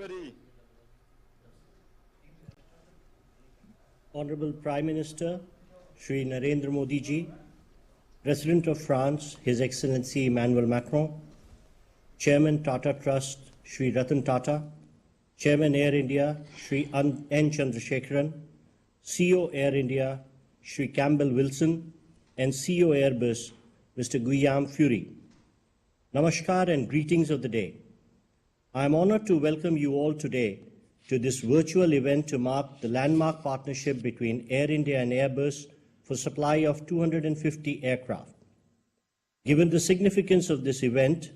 everybody. Honorable Prime Minister, Shri Narendra Modi ji, President of France, His Excellency Emmanuel Macron, Chairman Tata Trust, Shri Ratan Tata, Chairman Air India, Shri N. Chandrasekaran, CEO Air India, Shri Campbell Wilson, and CEO Airbus, Mr. Guillaume Fury. Namaskar and greetings of the day. I am honored to welcome you all today to this virtual event to mark the landmark partnership between Air India and Airbus for supply of 250 aircraft. Given the significance of this event,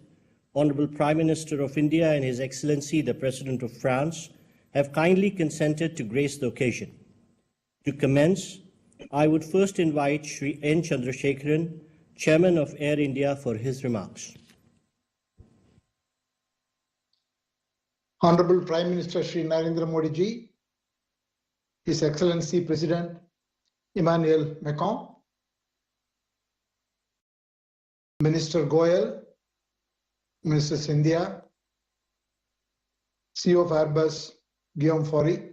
Honorable Prime Minister of India and His Excellency the President of France have kindly consented to grace the occasion. To commence, I would first invite Shri N. Chandrasekaran, Chairman of Air India, for his remarks. Honorable Prime Minister Shri Narendra Modi ji, His Excellency President Emmanuel Macron, Minister Goyal, Minister Scindia, CEO of Airbus Guillaume Fury.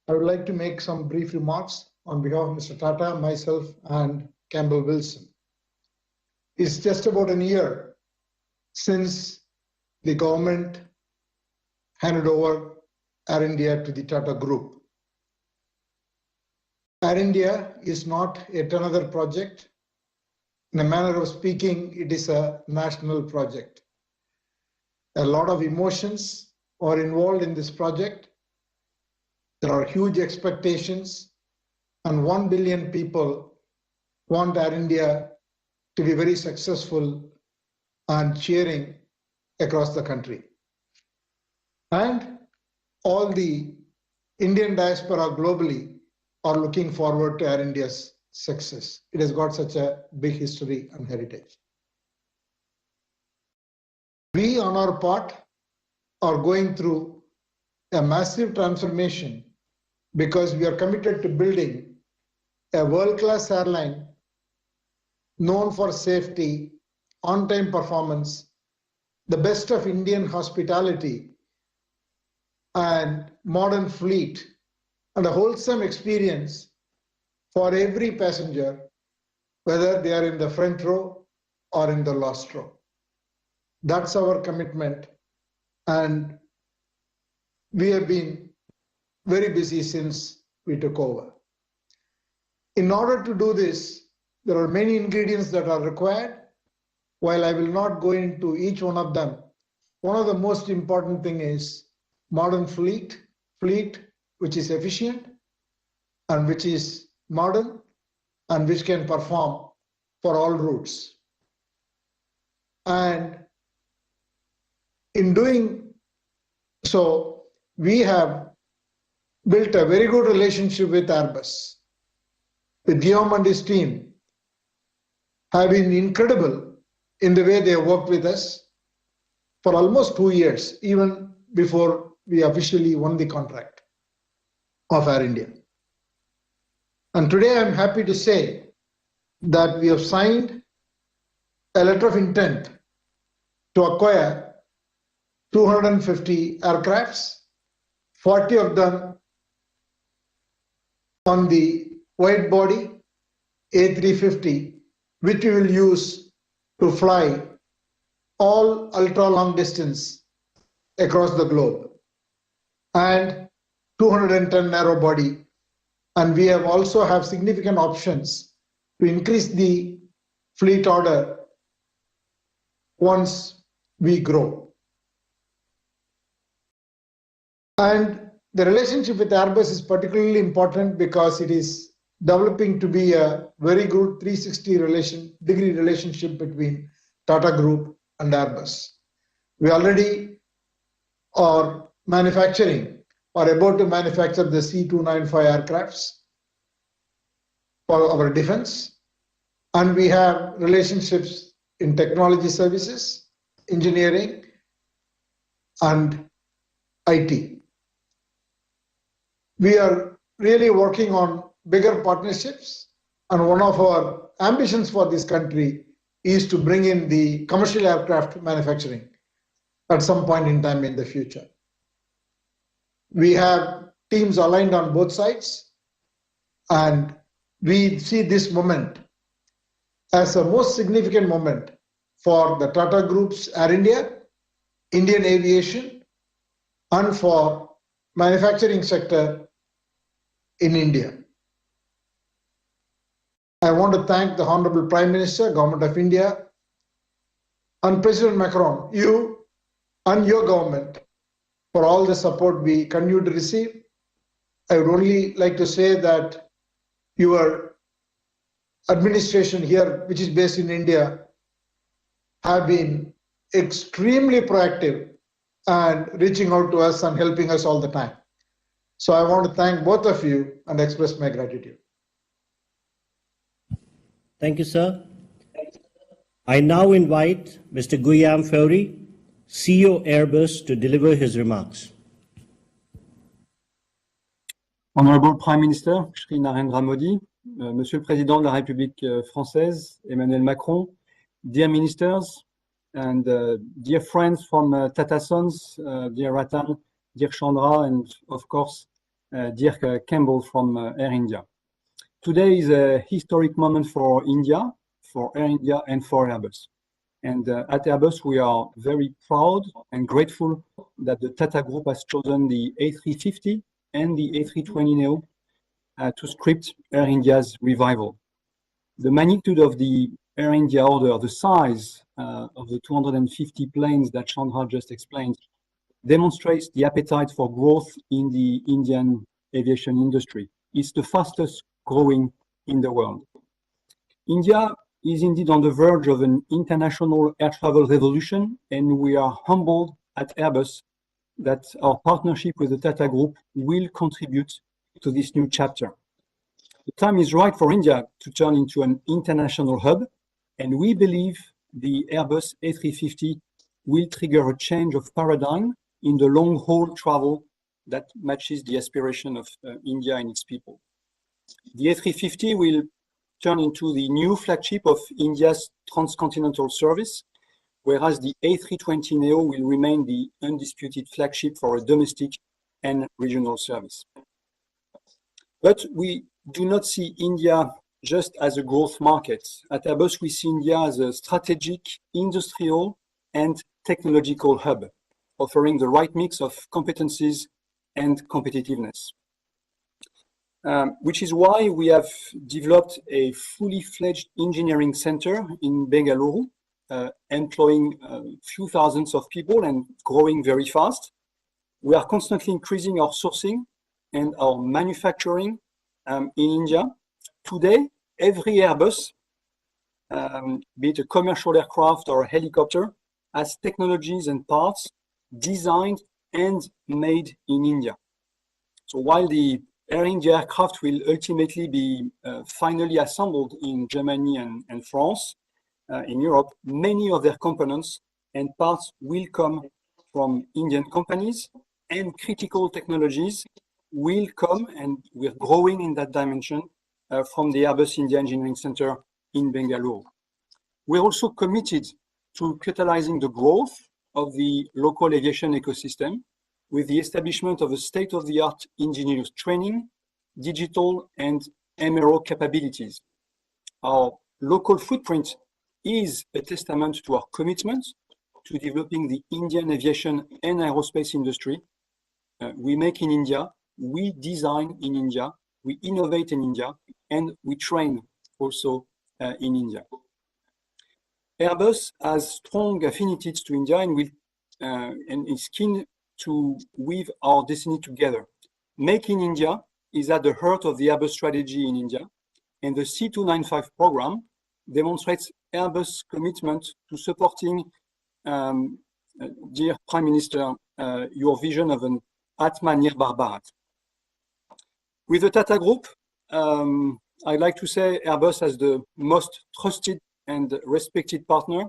I would like to make some brief remarks on behalf of Mr. Tata, myself, and Campbell Wilson. It's just about a year since the government handed over Air India to the Tata Group. Air India is not yet another project. In a manner of speaking, it is a national project. A lot of emotions are involved in this project. There are huge expectations, and 1 billion people want Air India to be very successful and cheering across the country. And all the Indian diaspora globally are looking forward to Air India's success. It has got such a big history and heritage. We, on our part, are going through a massive transformation because we are committed to building a world-class airline known for safety, on-time performance, the best of Indian hospitality, and modern fleet, and a wholesome experience for every passenger, whether they are in the front row or in the last row. That's our commitment, and we have been very busy since we took over. In order to do this, there are many ingredients that are required. While I will not go into each one of them, one of the most important thing is modern fleet which is efficient and which is modern and which can perform for all routes. And in doing so, we have built a very good relationship with Airbus. With Guillaume and his team have been incredible in the way they have worked with us for almost 2 years, even before we officially won the contract of Air India. And today I'm happy to say that we have signed a letter of intent to acquire 250 aircrafts, 40 of them on the wide body A350, which we will use to fly all ultra long distance across the globe, and 210 narrow body. And we have also have significant options to increase the fleet order once we grow. And the relationship with Airbus is particularly important because it is developing to be a very good 360-degree relationship between Tata Group and Airbus. We already are manufacturing or about to manufacture the C295 aircrafts for our defense, and we have relationships in technology services, engineering, and IT. We are really working on bigger partnerships, and one of our ambitions for this country is to bring in the commercial aircraft manufacturing. at some point in time in the future. We have teams aligned on both sides, and we see this moment as the most significant moment for the Tata Group's Air India, Indian aviation, and for manufacturing sector in India. I want to thank the Honorable Prime Minister, Government of India, and President Macron, you and your government, for all the support we continue to receive. I would only like to say that your administration here, which is based in India, have been extremely proactive and reaching out to us and helping us all the time. So I want to thank both of you and express my gratitude. Thank you, sir. I now invite Mr. Guillaume Faury, CEO Airbus, to deliver his remarks. Honorable Prime Minister, Shri Narendra Modi, Monsieur le Président de la République française, Emmanuel Macron, dear ministers, and dear friends from Tata Sons, dear Ratan, dear Chandra, and of course, dear Campbell from Air India. Today is a historic moment for India, for Air India, and for Airbus. And at Airbus, we are very proud and grateful that the Tata Group has chosen the A350 and the A320neo to script Air India's revival. The magnitude of the Air India order, the size of the 250 planes that Chandra just explained, demonstrates the appetite for growth in the Indian aviation industry. It's the fastest growing in the world. India is indeed on the verge of an international air travel revolution, and we are humbled at Airbus that our partnership with the Tata Group will contribute to this new chapter. The time is right for India to turn into an international hub, and we believe the Airbus A350 will trigger a change of paradigm in the long-haul travel that matches the aspiration of India and its people. The A350 will turn into the new flagship of India's transcontinental service, whereas the A320neo will remain the undisputed flagship for a domestic and regional service. But we do not see India just as a growth market. At Airbus, we see India as a strategic, industrial, and technological hub, offering the right mix of competencies and competitiveness. Which is why we have developed a fully fledged engineering center in Bengaluru, employing a few thousands of people and growing very fast. We are constantly increasing our sourcing and our manufacturing in India. Today, every Airbus, be it a commercial aircraft or a helicopter, has technologies and parts designed and made in India. So while the Air India aircraft will ultimately be finally assembled in Germany and France, in Europe, many of their components and parts will come from Indian companies, and critical technologies will come, and we're growing in that dimension, from the Airbus India Engineering Center in Bengaluru. We're also committed to catalyzing the growth of the local aviation ecosystem with the establishment of a state-of-the-art engineers training, digital and MRO capabilities. Our local footprint is a testament to our commitment to developing the Indian aviation and aerospace industry. We make in India, we design in India, we innovate in India, and we train also in India. Airbus has strong affinities to India and is keen to weave our destiny together. Make in India is at the heart of the Airbus strategy in India, and the C295 program demonstrates Airbus' commitment to supporting, dear Prime Minister, your vision of an Atmanirbhar Bharat. With the Tata Group, I'd like to say Airbus as the most trusted and respected partner.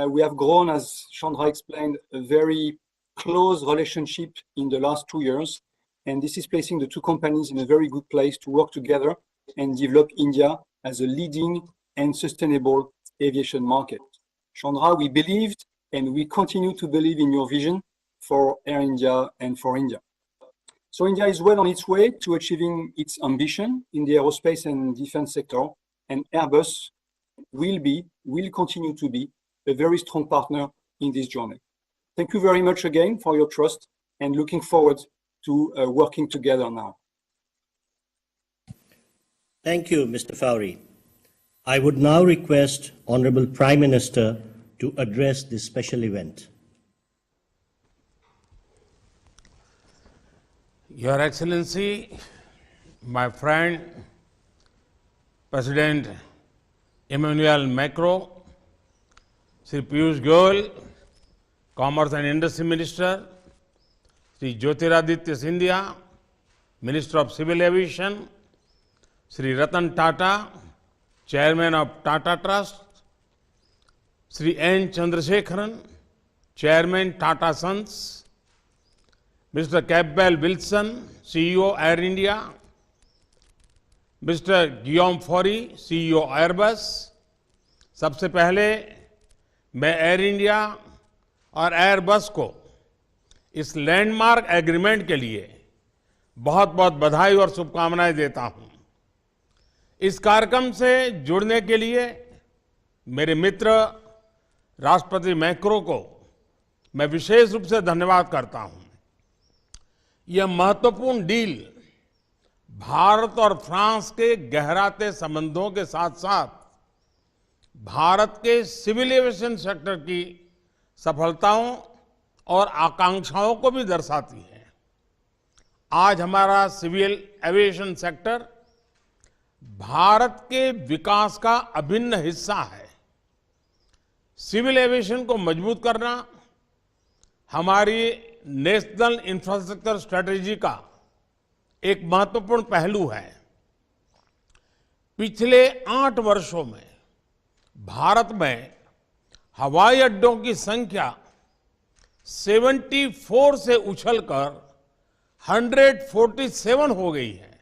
We have grown, as Chandra explained, a very close relationship in the last 2 years, and this is placing the two companies in a very good place to work together and develop India as a leading and sustainable aviation market. Chandra, we believed and we continue to believe in your vision for Air India and for India. So India is well on its way to achieving its ambition in the aerospace and defense sector, and Airbus will continue to be a very strong partner in this journey. Thank you very much again for your trust, and looking forward to working together now. Thank you, Mr. Fowry. I would now request Honorable Prime Minister to address this special event. Your Excellency, my friend, President Emmanuel Macron, Sri Piyush Goyal, Commerce and Industry Minister, Sri Jyotiraditya Scindia, Minister of Civil Aviation, Sri Ratan Tata, Chairman of Tata Trust, Sri N. Chandrasekharan, Chairman Tata Sons, Mr. Campbell Wilson, CEO Air India, Mr. Guillaume Faury, CEO Airbus. सबसे पहले मैं air India और Airbus को इस landmark agreement के लिए बहुत बहुत बधाई और शुभकामनाएं देता हूं। इस कार्यक्रम से जुड़ने के लिए मेरे मित्र राष्ट्रपति मैक्रो को मैं विशेष रूप से धन्यवाद करता हूं। यह महत्वपूर्ण डील भारत और फ्रांस के गहराते संबंधों के साथ साथ भारत के सिविल एविएशन सेक्टर की सफलताओं और आकांक्षाओं को भी दर्शाती है। आज हमारा सिविल एविएशन सेक्टर भारत के विकास का अभिन्न हिस्सा है। सिविल एविएशन को मजबूत करना हमारी नेशनल इंफ्रास्ट्रक्चर स्ट्रेटेजी का एक महत्वपूर्ण पहलू है। पिछले 8 वर्षों में भारत में हवाई अड्डों की संख्या 74 से उछलकर 147 हो गई है,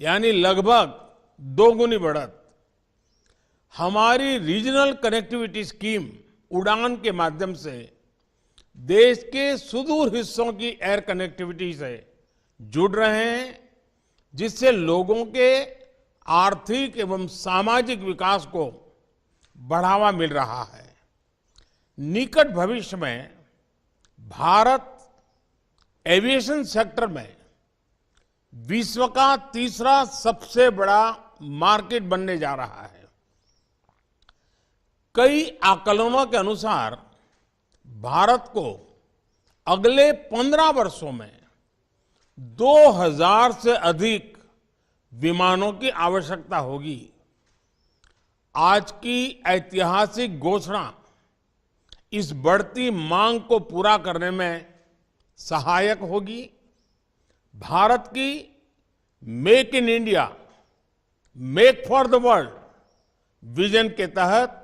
यानी लगभग 2 गुनी बढ़त। हमारी रीजनल कनेक्टिविटी स्कीम उड़ान के माध्यम से देश के सुदूर हिस्सों की एयर कनेक्टिविटी से जुड़ रहे हैं, जिससे लोगों के आर्थिक एवं सामाजिक विकास को बढ़ावा मिल रहा है। निकट भविष्य में भारत एविएशन सेक्टर में विश्व का तीसरा सबसे बड़ा मार्केट बनने जा रहा है। कई आकलनों के अनुसार भारत को अगले 15 वर्षों में 2000 से अधिक विमानों की आवश्यकता होगी। आज की ऐतिहासिक घोषणा इस बढ़ती मांग को पूरा करने में सहायक होगी। भारत की make in India, make for the world vision के तहत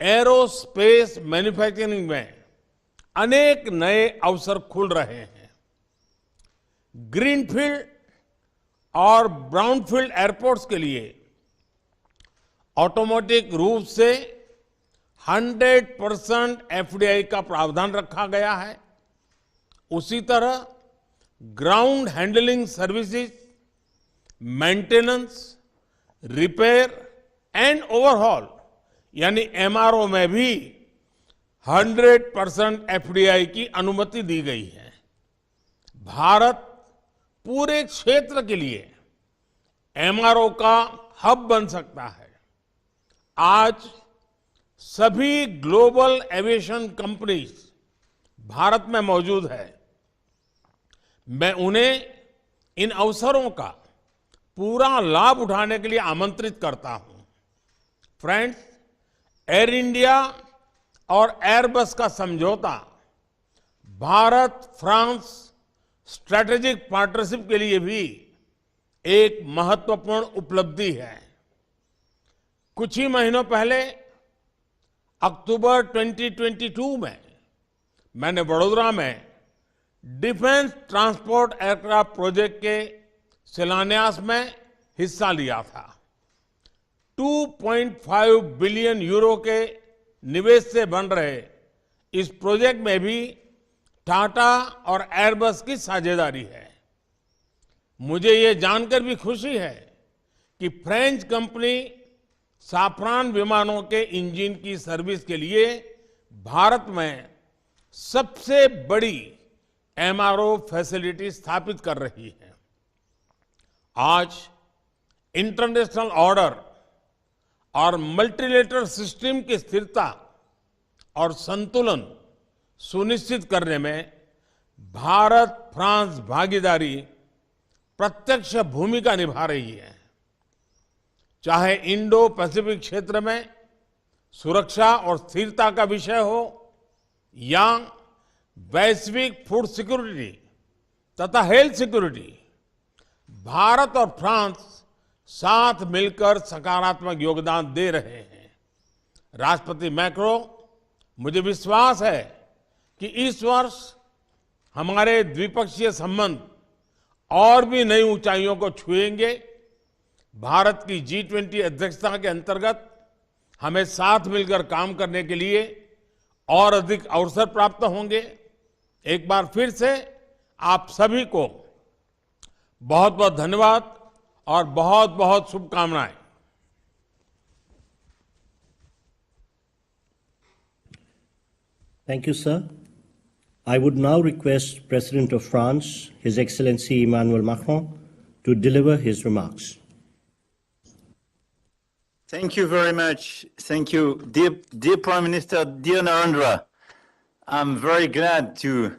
एरोस्पेस मैन्युफैक्चरिंग में अनेक नए अवसर खुल रहे हैं। ग्रीनफील्ड और ब्राउनफील्ड एयरपोर्ट्स के लिए ऑटोमेटिक रूप से 100% एफडीआई का प्रावधान रखा गया है। उसी तरह ground handling services, maintenance, repair and overhaul यानी एमआरओ में भी 100% एफडीआई की अनुमति दी गई है। भारत पूरे क्षेत्र के लिए एमआरओ का हब बन सकता है। आज सभी ग्लोबल एविएशन कंपनीज भारत में मौजूद है। मैं उन्हें इन अवसरों का पूरा लाभ उठाने के लिए आमंत्रित करता हूं। फ्रेंड्स, एयर इंडिया और एयरबस का समझौता भारत फ्रांस स्ट्रैटेजिक पार्टनरशिप के लिए भी एक महत्वपूर्ण उपलब्धि है। कुछ ही महीनों पहले अक्टूबर 2022 में मैंने वडोदरा में डिफेंस ट्रांसपोर्ट एयरक्राफ्ट प्रोजेक्ट के शिलान्यास में हिस्सा लिया था। 2.5 बिलियन यूरो के निवेश से बन रहे इस प्रोजेक्ट में भी टाटा और एयरबस की साझेदारी है। मुझे ये जानकर भी खुशी है कि फ्रेंच कंपनी साफरान विमानों के इंजन की सर्विस के लिए भारत में सबसे बड़ी एमआरओ फैसिलिटी स्थापित कर रही है। आज इंटरनेशनल ऑर्डर और मल्टीलेटरल सिस्टम की स्थिरता और संतुलन सुनिश्चित करने में भारत फ्रांस भागीदारी प्रत्यक्ष भूमिका निभा रही है। चाहे इंडो पैसिफिक क्षेत्र में सुरक्षा और स्थिरता का विषय हो या वैश्विक फूड सिक्योरिटी तथा हेल्थ सिक्योरिटी, भारत और फ्रांस साथ मिलकर सकारात्मक योगदान दे रहे हैं। राष्ट्रपति मैक्रो, मुझे विश्वास है कि इस वर्ष हमारे द्विपक्षीय संबंध और भी नई ऊंचाइयों को छुएंगे। भारत की G20 अध्यक्षता के अंतर्गत हमें साथ मिलकर काम करने के लिए और अधिक अवसर प्राप्त होंगे। एक बार फिर से आप सभी को बहुत बहुत धन्यवाद और बहुत बहुत शुभकामनाएं। Thank you, sir. I would now request President of France, His Excellency Emmanuel Macron, to deliver his remarks. Thank you very much. Thank you. Dear Prime Minister, dear Narendra, I'm very glad to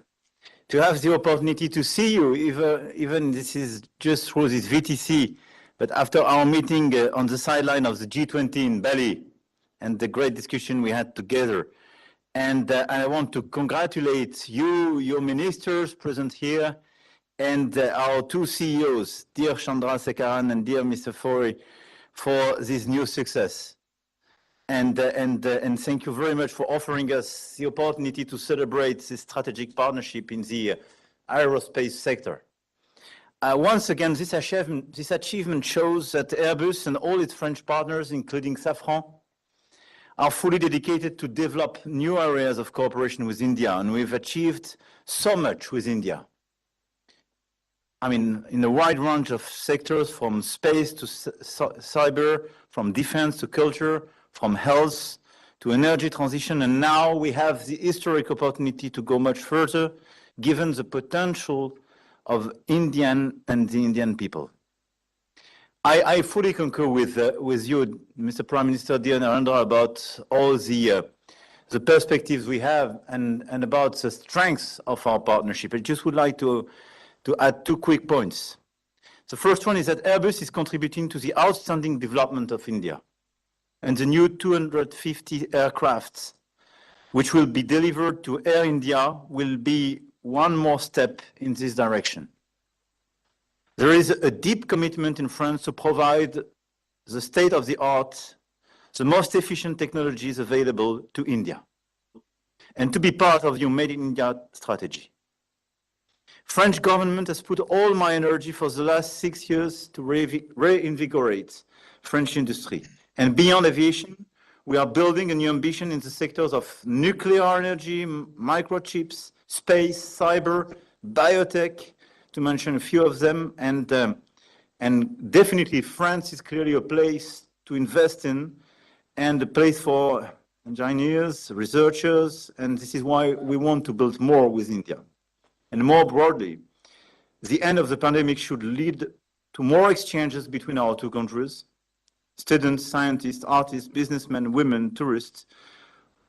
have the opportunity to see you, even this is just through this VTC, but after our meeting on the sideline of the G20 in Bali and the great discussion we had together. And I want to congratulate you, your ministers present here, and our two CEOs, dear Chandra Sekaran and dear Mr. Fori, for this new success. And thank you very much for offering us the opportunity to celebrate this strategic partnership in the aerospace sector. Once again, this achievement shows that Airbus and all its French partners, including Safran, are fully dedicated to develop new areas of cooperation with India, and we've achieved so much with India. I mean, in a wide range of sectors, from space to cyber, from defense to culture, from health to energy transition, and now we have the historic opportunity to go much further, given the potential of Indian and the Indian people. I fully concur with you, Mr. Prime Minister, dear Narendra, about all the perspectives we have and about the strengths of our partnership. I just would like to add two quick points. The first one is that Airbus is contributing to the outstanding development of India, and the new 250 aircrafts which will be delivered to Air India will be one more step in this direction. There is a deep commitment in France to provide the state-of-the-art, the most efficient technologies available to India, and to be part of your Made in India strategy. French government has put all my energy for the last 6 years to reinvigorate French industry. And beyond aviation, we are building a new ambition in the sectors of nuclear energy, microchips, space, cyber, biotech, to mention a few of them, and definitely France is clearly a place to invest in and a place for engineers, researchers, and this is why we want to build more with India. And more broadly, the end of the pandemic should lead to more exchanges between our two countries. Students, scientists, artists, businessmen, women, tourists,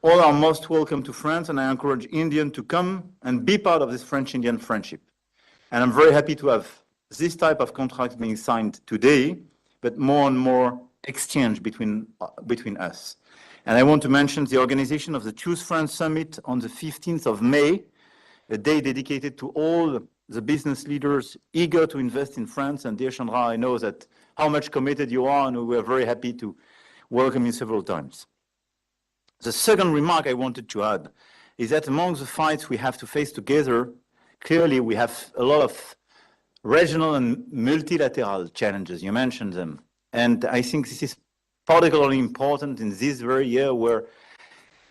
all are most welcome to France, and I encourage Indians to come and be part of this French-Indian friendship. And I'm very happy to have this type of contract being signed today, but more and more exchange between us. And I want to mention the organization of the Choose France Summit on the 15th of May, a day dedicated to all the business leaders eager to invest in France. And dear Chandra, I know that how much committed you are, and we are very happy to welcome you several times. The second remark I wanted to add is that among the fights we have to face together, clearly we have a lot of regional and multilateral challenges. You mentioned them. And I think this is particularly important in this very year where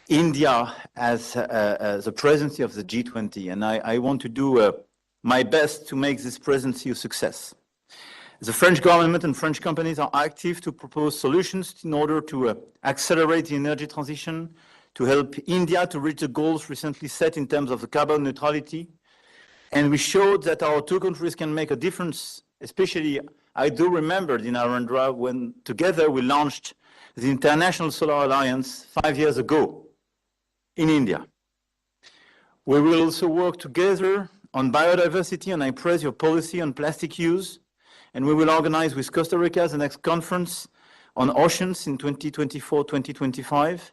India as the presidency of the G20, and I want to do my best to make this presidency a success. The French government and French companies are active to propose solutions in order to accelerate the energy transition, to help India to reach the goals recently set in terms of the carbon neutrality. And we showed that our two countries can make a difference, especially, I do remember in Narendra when together we launched the International Solar Alliance 5 years ago in India. We will also work together on biodiversity, and I praise your policy on plastic use. And we will organize with Costa Rica the next conference on oceans in 2024-2025.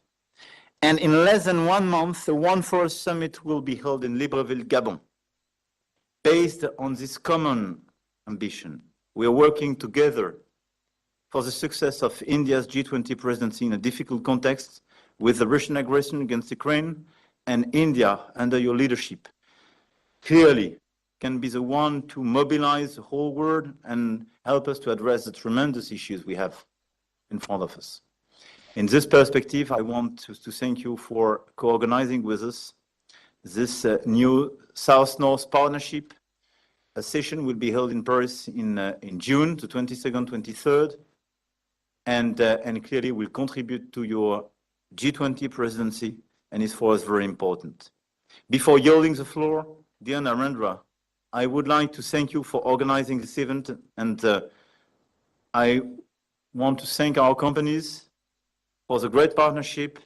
And in less than 1 month, the One Forest Summit will be held in Libreville, Gabon. Based on this common ambition, we are working together for the success of India's G20 presidency in a difficult context with the Russian aggression against Ukraine, and India, under your leadership, clearly can be the one to mobilize the whole world and help us to address the tremendous issues we have in front of us. In this perspective, I want to thank you for co-organizing with us this new South-North partnership. A session will be held in Paris in June, the 22nd, 23rd, and clearly will contribute to your G20 presidency, and is for us very important. Before yielding the floor, dear Narendra, I would like to thank you for organizing this event, and I want to thank our companies for the great partnership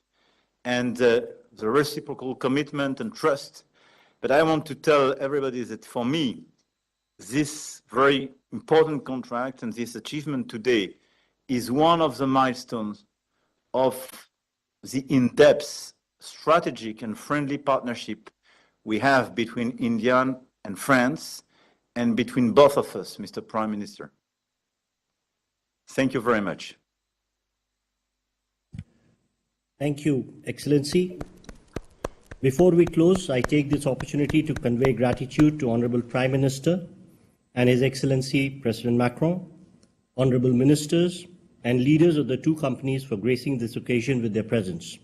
and the reciprocal commitment and trust. But I want to tell everybody that for me, this very important contract and this achievement today is one of the milestones of the in-depth strategic and friendly partnership we have between India and France, and between both of us, Mr. Prime Minister. Thank you very much. Thank you, Excellency. Before we close, I take this opportunity to convey gratitude to Honorable Prime Minister and His Excellency President Macron, Honorable Ministers, and leaders of the two companies for gracing this occasion with their presence.